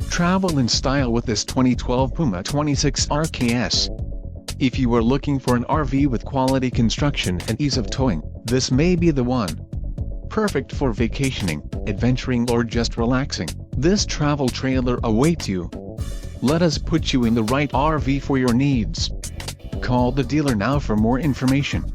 Travel in style with this 2012 Puma 26RKS. If you are looking for an RV with quality construction and ease of towing, this may be the one. Perfect for vacationing, adventuring or just relaxing, this travel trailer awaits you. Let us put you in the right RV for your needs. Call the dealer now for more information.